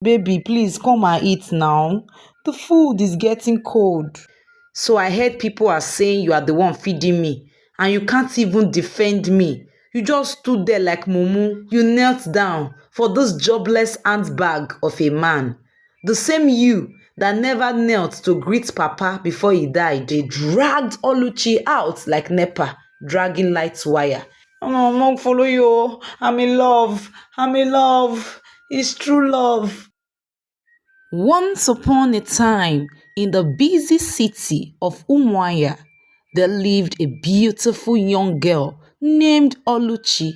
Baby, please come and eat now. The food is getting cold. So I heard people are saying you are the one feeding me and you can't even defend me. You just stood there like Mumu. You knelt down for this jobless handbag of a man. The same you that never knelt to greet Papa before he died. They dragged Oluchi out like NEPA, dragging light wire. Oh, no, I'm not follow you. I'm in love. I'm in love. It's true love. Once upon a time, in the busy city of Umuahia, there lived a beautiful young girl named Oluchi.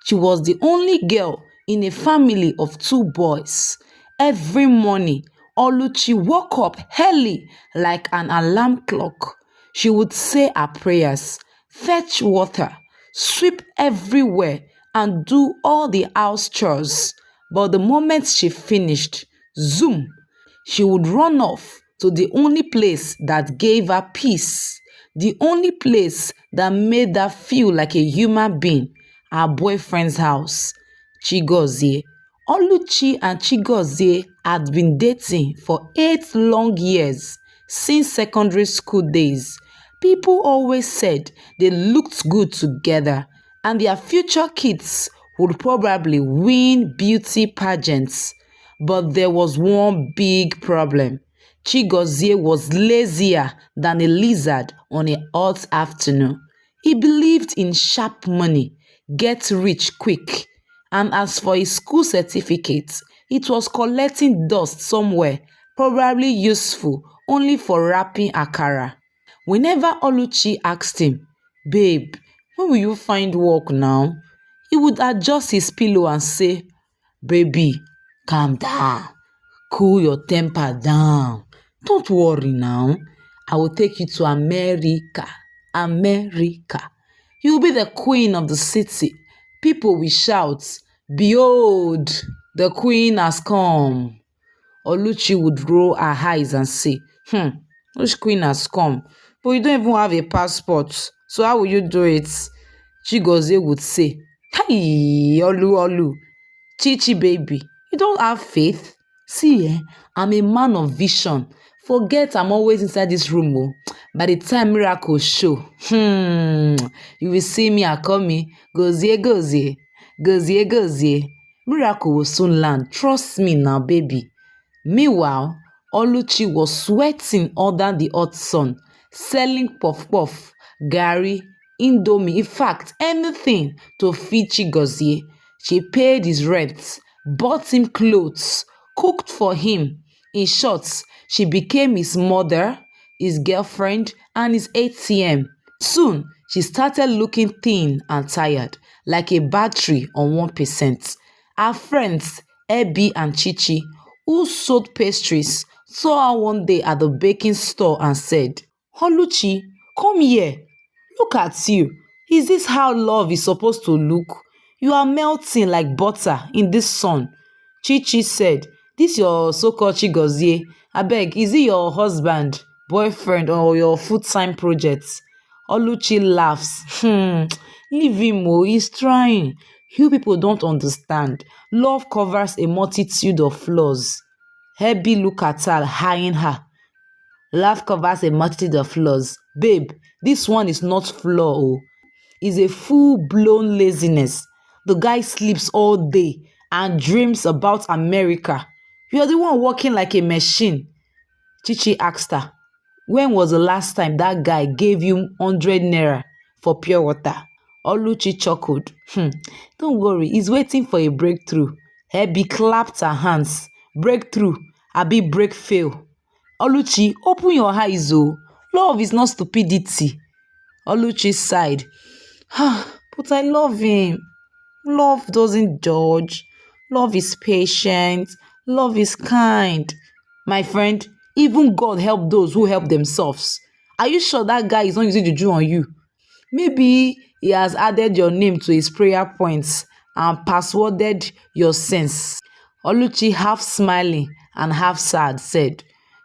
She was the only girl in a family of two boys. Every morning, Oluchi woke up early like an alarm clock. She would say her prayers, fetch water, sweep everywhere, and do all the house chores. But the moment she finished, zoom, she would run off to the only place that gave her peace, the only place that made her feel like a human being, her boyfriend's house. Chigozie. Oluchi and Chigozie had been dating for 8 long years since secondary school days. People always said they looked good together and their future kids would probably win beauty pageants. But there was one big problem. Chigozie was lazier than a lizard on a hot afternoon. He believed in sharp money, get rich quick. And as for his school certificate, it was collecting dust somewhere, probably useful only for wrapping akara. Whenever Oluchi asked him, "Babe, when will you find work now?" he would adjust his pillow and say, "Baby, calm down. Cool your temper down. Don't worry now. I will take you to America. America. You will be the queen of the city. People will shout, 'Behold, the queen has come.'" Oluchi would roll her eyes and say, which queen has come? But you don't even have a passport. So how will you do it? Chigozie would say, "Hey, Olu, Chichi baby, you don't have faith? See, I'm a man of vision. Forget I'm always inside this room. Oh. By the time miracle show, you will see me a coming. Gozie, gozie, gozie, gozie. Miracle will soon land. Trust me now, baby." Meanwhile, Oluchi was sweating under the hot sun, selling puff-puff, garri, indomie, in fact, anything to feed Chigozie. She paid his rent, bought him clothes, cooked for him. In short, she became his mother, his girlfriend, and his ATM. Soon, she started looking thin and tired, like a battery on 1%. Her friends, Ebi and Chichi, who sold pastries, saw her one day at the baking store and said, "Oluchi, come here. Look at you. Is this how love is supposed to look? You are melting like butter in this sun." Chichi said, "This your so-called Chigozie. Abeg, is it your husband, boyfriend, or your full-time project?" Oluchi laughs. Leave him, oh, he's trying. You people don't understand. Love covers a multitude of flaws. Hebi look at her, eyeing her. Love covers a multitude of flaws. Babe, this one is not flaw, oh. It's a full-blown laziness. The guy sleeps all day and dreams about America. You're the one working like a machine. Chichi asked her, "When was the last time that guy gave you 100 naira for pure water?" Oluchi chuckled. Don't worry, he's waiting for a breakthrough." Hebi clapped her hands. "Breakthrough, abi break fail." Oluchi, open your eyes, oh. Love is not stupidity. Oluchi sighed. But I love him. Love doesn't judge. Love is patient. Love is kind. My friend, even God help those who help themselves. Are you sure that guy is not using juju on you? Maybe he has added your name to his prayer points and passworded your sense. Oluchi, half smiling and half sad, said,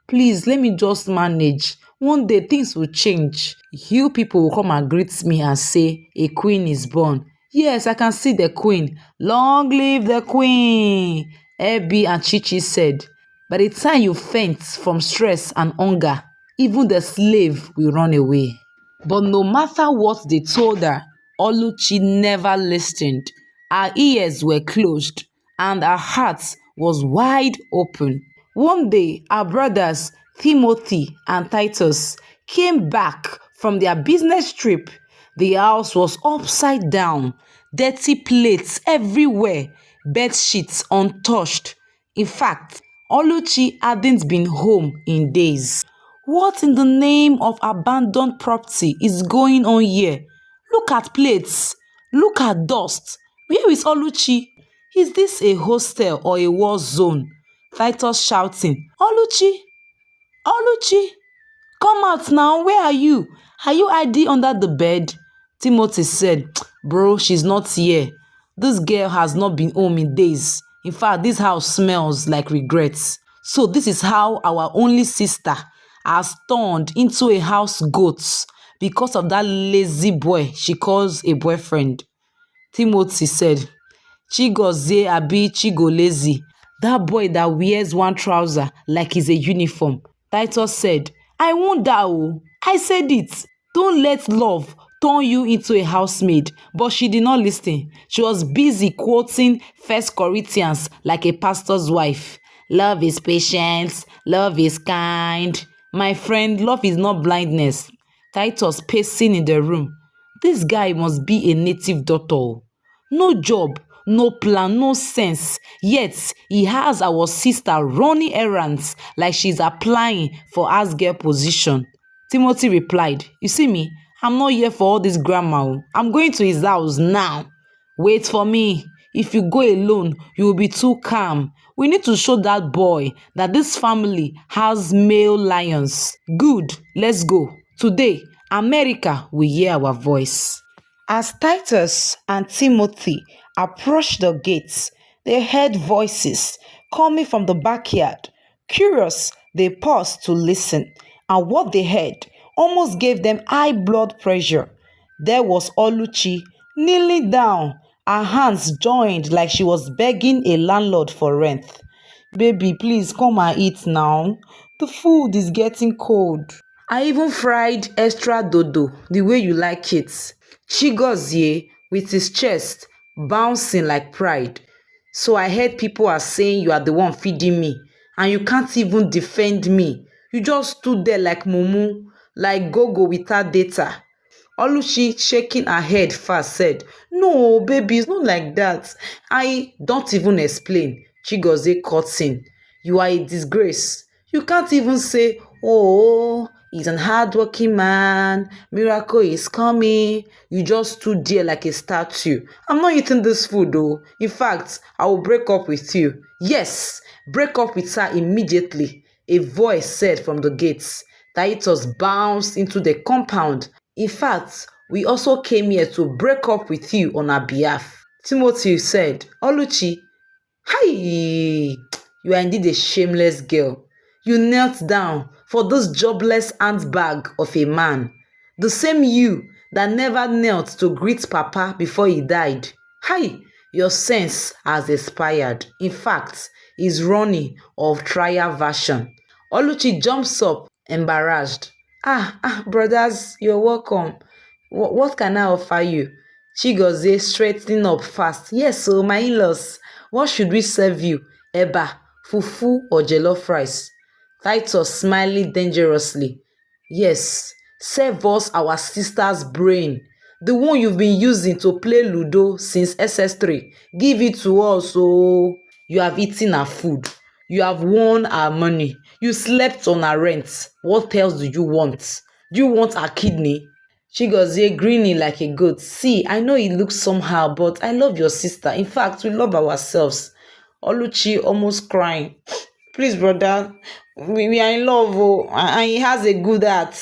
"Please, let me just manage. One day things will change. You people will come and greet me and say, 'A queen is born.' Yes, I can see the queen. Long live the queen." Abby and Chichi said, by the time you faint from stress and hunger, even the slave will run away. But no matter what they told her, Oluchi never listened. Her ears were closed and her heart was wide open. One day, her brothers, Timothy and Titus, came back from their business trip. The house was upside down, dirty plates everywhere, bed sheets untouched. In fact, Oluchi hadn't been home in days. What in the name of abandoned property is going on here? Look at plates. Look at dust. Where is Oluchi? Is this a hostel or a war zone? Titus shouting, Oluchi! Oluchi! Come out now. Where are you? Are you hiding under the bed? Timothy said, bro, she's not here. This girl has not been home in days. In fact, this house smells like regrets. So this is how our only sister has turned into a house goat because of that lazy boy she calls a boyfriend. Timothy said, Chigozie abi Chigolezi, that boy that wears one trouser like it's a uniform. Titus said, I won't die oh. I said it. Don't let love turn you into a housemaid. But she did not listen. She was busy quoting First Corinthians like a pastor's wife. Love is patient. Love is kind. My friend, love is not blindness. Titus pacing in the room. This guy must be a native doctor. No job, no plan, no sense. Yet he has our sister running errands like she's applying for house girl position. Timothy replied, you see me, I'm not here for all this grammar. Oh. I'm going to his house now. Wait for me. If you go alone, you will be too calm. We need to show that boy that this family has male lions. Good, let's go. Today, America will hear our voice. As Titus and Timothy approached the gates, they heard voices coming from the backyard. Curious, they paused to listen, and what they heard almost gave them high blood pressure. There was Oluchi kneeling down, her hands joined like she was begging a landlord for rent. Baby, please come and eat now. The food is getting cold. I even fried extra dodo the way you like it. Chigozie with his chest bouncing like pride. So I heard people are saying you are the one feeding me and you can't even defend me. You just stood there like mumu, like Gogo without data. Oluchi, shaking her head fast, said, no, baby, it's not like that. I don't even explain. Chigozie cut in. You are a disgrace. You can't even say, oh, he's an hardworking man. Miracle is coming. You just stood there like a statue. I'm not eating this food, though. In fact, I will break up with you. Yes, break up with her immediately. A voice said from the gates. Titus bounced into the compound. In fact, we also came here to break up with you on our behalf. Timothy said, Oluchi, hi, you are indeed a shameless girl. You knelt down for this jobless handbag of a man. The same you that never knelt to greet Papa before he died. Hi, your sense has expired. In fact, is running of trial version. Oluchi jumps up, embarrassed. Brothers, you're welcome. What can I offer you? Chigozie straightening up fast. Yes, so my in-laws, what should we serve you? Eba, fufu or jollof rice? Titus smiling dangerously. Yes, serve us our sister's brain. The one you've been using to play Ludo since SS3. Give it to us, oh. You have eaten our food. You have won our money. You slept on our rent. What else do you want? Do you want our kidney? Chigozie grinning like a goat. See, I know it looks somehow, but I love your sister. In fact, we love ourselves. Oluchi almost crying. Please, brother, we are in love, oh, and he has a good heart.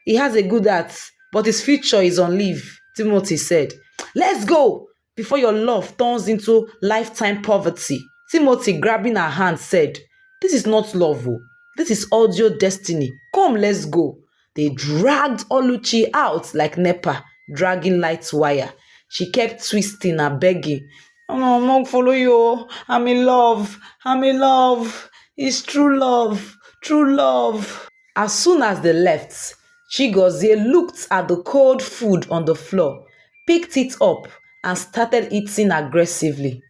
He has a good heart, but his future is on leave, Timothy said. Let's go before your love turns into lifetime poverty. Timothy, grabbing her hand, said, this is not love, oh. This is audio destiny. Come, let's go. They dragged Oluchi out like Nepa, dragging light wire. She kept twisting and begging. No, I'm not follow you. I'm in love. I'm in love. It's true love. True love. As soon as they left, Chigozie looked at the cold food on the floor, picked it up, and started eating aggressively.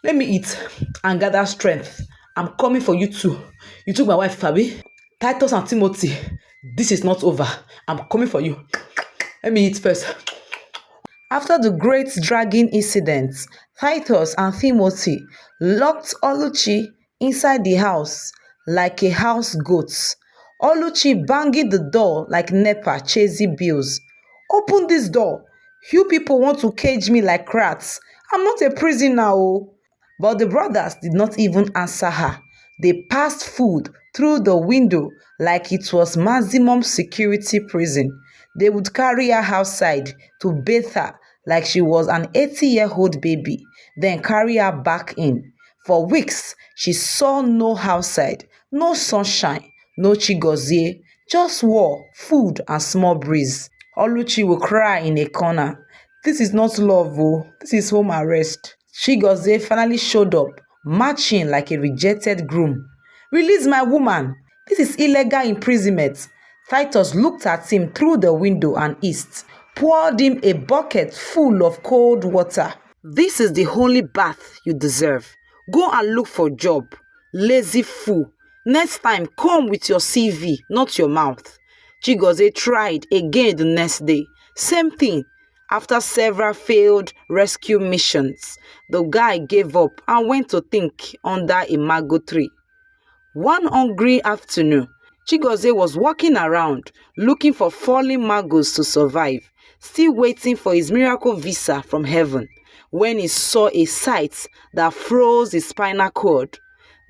Let me eat and gather strength. I'm coming for you too. You took my wife, Fabi. Titus and Timothy, this is not over. I'm coming for you. Let me eat first. After the great dragging incident, Titus and Timothy locked Oluchi inside the house like a house goat. Oluchi banging the door like NEPA chasing bills. Open this door. You people want to cage me like rats. I'm not a prisoner. Oh. But the brothers did not even answer her. They passed food through the window like it was maximum security prison. They would carry her outside to bathe her like she was an 80-year-old baby, then carry her back in. For weeks, she saw no outside, no sunshine, no Chigozie, just war, food, and small breeze. Oluchi will cry in a corner. This is not love, oh. This is home arrest. Chigozie finally showed up, marching like a rejected groom. Release my woman. This is illegal imprisonment. Titus looked at him through the window and hissed, poured him a bucket full of cold water. This is the only bath you deserve. Go and look for a job. Lazy fool. Next time, come with your CV, not your mouth. Chigozie tried again the next day. Same thing. After several failed rescue missions, the guy gave up and went to think under a mango tree. One hungry afternoon, Chigozie was walking around looking for fallen mangoes to survive, still waiting for his miracle visa from heaven, when he saw a sight that froze his spinal cord.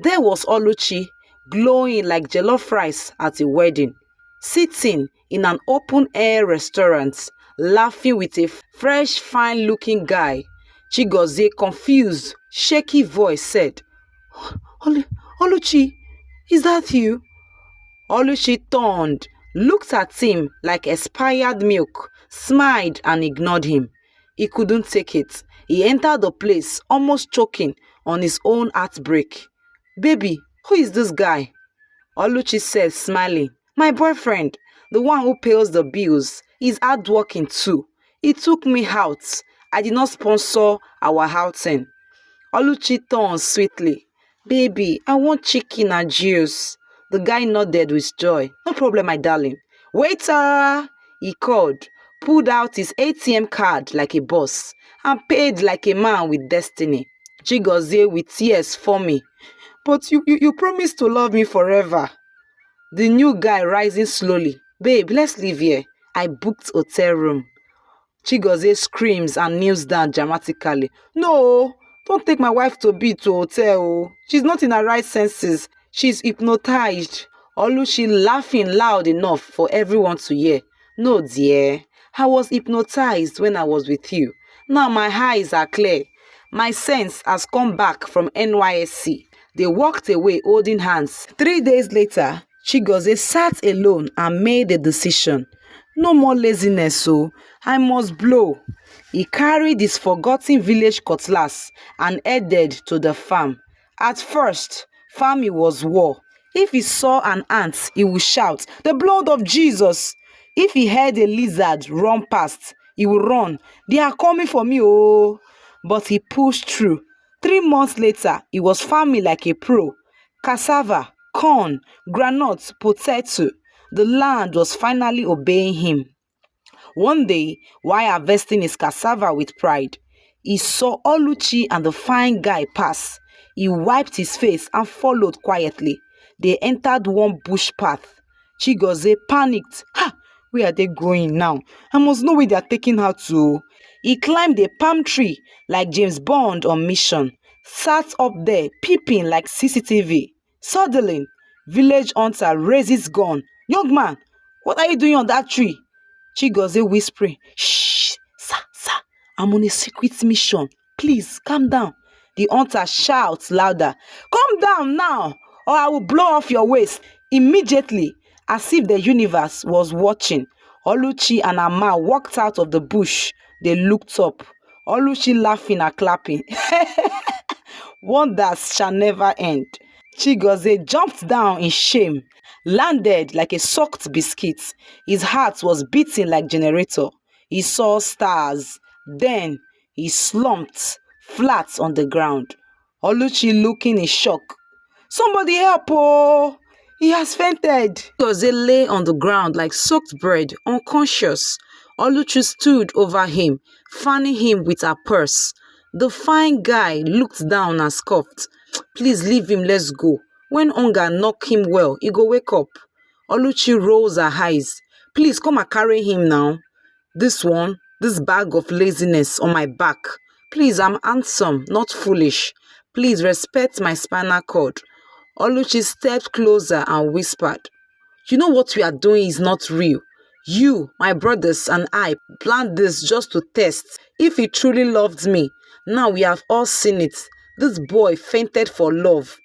There was Oluchi, glowing like jollof rice at a wedding, sitting in an open-air restaurant, laughing with a fresh, fine-looking guy. Chigozie, confused, shaky voice said, Oluchi, is that you? Oluchi turned, looked at him like expired milk, smiled and ignored him. He couldn't take it. He entered the place, almost choking on his own heartbreak. Baby, who is this guy? Oluchi said, smiling. My boyfriend, the one who pays the bills. He's hardworking too. He took me out. I did not sponsor our outing. Oluchi turned sweetly. Baby, I want chicken and juice. The guy nodded with joy. No problem, my darling. Waiter! He called, pulled out his ATM card like a boss, and paid like a man with destiny. Chigozie with tears for me. But you promised to love me forever. The new guy rising slowly. Babe, let's leave here. I booked hotel room. Chigozie screams and kneels down dramatically. No, don't take my wife to be to hotel. She's not in her right senses. She's hypnotized. Oluchi laughing loud enough for everyone to hear. No, dear. I was hypnotized when I was with you. Now my eyes are clear. My sense has come back from NYSC. They walked away holding hands. 3 days later, Chigozie sat alone and made a decision. No more laziness, so I must blow. He carried his forgotten village cutlass and headed to the farm. At first, farming was war. If he saw an ant, he would shout, "The blood of Jesus!" If he heard a lizard run past, he would run, "They are coming for me, oh!" But he pushed through. 3 months later, he was farming like a pro. Cassava, corn, groundnut, potato. The land was finally obeying him. One day, while harvesting his cassava with pride, he saw Oluchi and the fine guy pass. He wiped his face and followed quietly. They entered one bush path. Chigozie panicked. Ha! Where are they going now? I must know where they are taking her to. He climbed a palm tree like James Bond on mission, sat up there peeping like CCTV. Suddenly, village hunter raised his gun. Young man, what are you doing on that tree? Chigozie whispering, "Shh, sir, I'm on a secret mission. Please, calm down." The hunter shouts louder, "Calm down now, or I will blow off your waist." Immediately, as if the universe was watching, Oluchi and Ama walked out of the bush. They looked up. Oluchi laughing and clapping. Wonders shall never end. Chigozie jumped down in shame, landed like a soaked biscuit. His heart was beating like generator. He saw stars. Then he slumped flat on the ground. Oluchi looking in shock. Somebody help, oh! He has fainted. Chigozie lay on the ground like soaked bread, unconscious. Oluchi stood over him, fanning him with her purse. The fine guy looked down and scoffed. Please leave him, let's go. When hunger knock him well, he go wake up. Oluchi rolls her eyes. Please come and carry him now. This bag of laziness on my back. Please, I'm handsome, not foolish. Please respect my spinal cord. Oluchi stepped closer and whispered, you know what we are doing is not real. You, my brothers, and I planned this just to test if he truly loved me. Now we have all seen it. This boy fainted for love.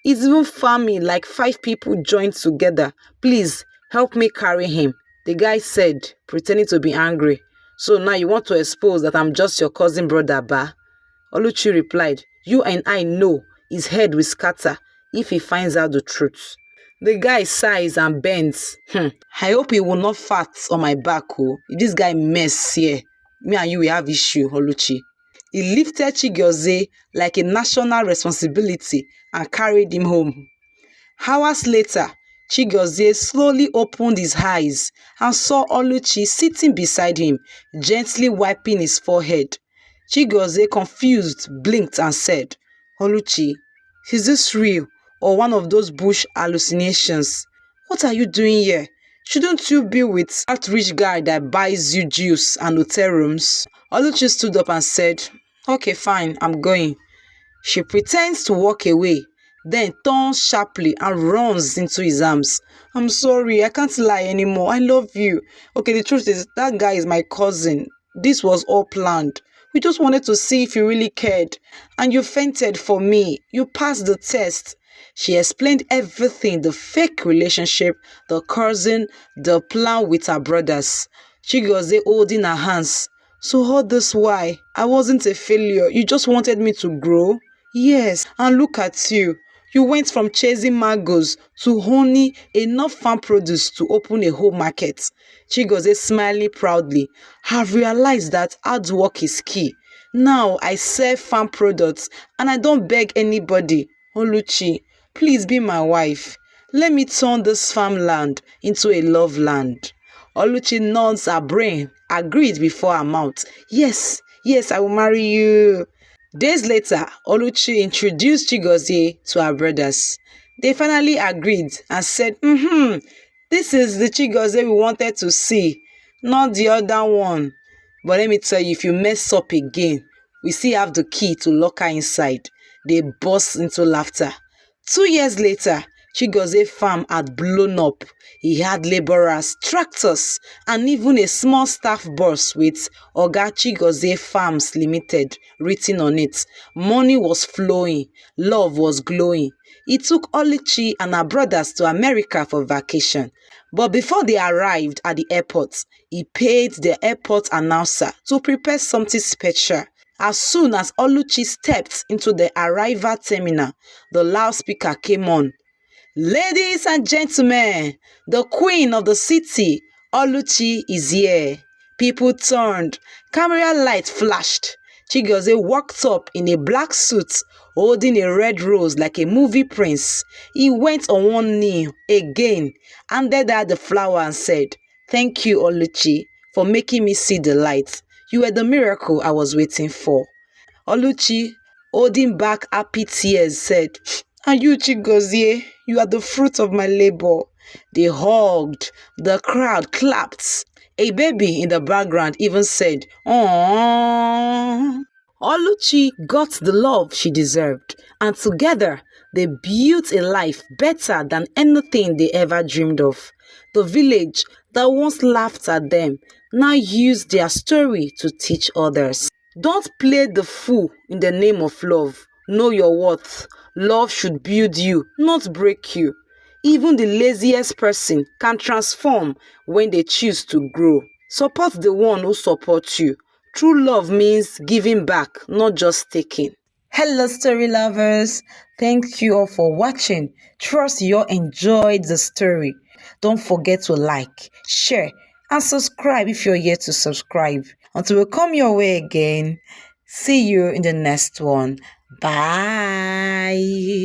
It's even funny, like 5 people joined together. Please, help me carry him. The guy said, pretending to be angry. So now you want to expose that I'm just your cousin brother, ba? Oluchi replied, you and I know his head will scatter if he finds out the truth. The guy sighs and bends. I hope he will not fart on my back, oh. If this guy mess here, me and you will have issue, Oluchi. He lifted Chigozie like a national responsibility and carried him home. Hours later, Chigozie slowly opened his eyes and saw Oluchi sitting beside him, gently wiping his forehead. Chigozie, confused, blinked and said, Oluchi, is this real or one of those bush hallucinations? What are you doing here? Shouldn't you be with that rich guy that buys you juice and hotel rooms? Oluchi stood up and said, okay, fine, I'm going. She pretends to walk away, then turns sharply and runs into his arms. I'm sorry, I can't lie anymore. I love you. Okay, the truth is, that guy is my cousin. This was all planned. We just wanted to see if you really cared. And you fainted for me. You passed the test. She explained everything, the fake relationship, the cousin, the plan with her brothers. Chigozie holding her hands. So all this why? I wasn't a failure. You just wanted me to grow? Yes, and look at you. You went from chasing mangoes to owning enough farm produce to open a whole market. Chigozie smiling proudly. I've realized that hard work is key. Now I sell farm products and I don't beg anybody. Oluchi, please be my wife. Let me turn this farmland into a love land. Oluchi nods her brain, agreed before her mouth. Yes, I will marry you. Days later, Oluchi introduced Chigozie to her brothers. They finally agreed and said, this is the Chigozie we wanted to see, not the other one. But let me tell you, if you mess up again, we still have the key to lock her inside. They burst into laughter. 2 years later, Chigozie's farm had blown up. He had laborers, tractors, and even a small staff bus with Oga Chigozie Farms Limited written on it. Money was flowing, love was glowing. He took Oluchi and her brothers to America for vacation. But before they arrived at the airport, he paid the airport announcer to prepare something special. As soon as Oluchi stepped into the arrival terminal, the loudspeaker came on. Ladies and gentlemen, the queen of the city, Oluchi, is here. People turned. Camera light flashed. Chigozie walked up in a black suit, holding a red rose like a movie prince. He went on one knee again, handed her the flower and said, "Thank you, Oluchi, for making me see the light. You were the miracle I was waiting for." Oluchi, holding back happy tears, said, "And you, Chigozie, you are the fruit of my labor." They hugged. The crowd clapped. A baby in the background even said, "Aww." Oluchi got the love she deserved, and together they built a life better than anything they ever dreamed of. The village that once laughed at them now used their story to teach others. Don't play the fool in the name of love. Know your worth. Love should build you, not break you. Even the laziest person can transform when they choose to grow. Support the one who supports you. True love means giving back, not just taking. Hello, story lovers. Thank you all for watching. Trust you all enjoyed the story. Don't forget to like, share, and subscribe if you're yet to subscribe. Until we come your way again, see you in the next one. Bye.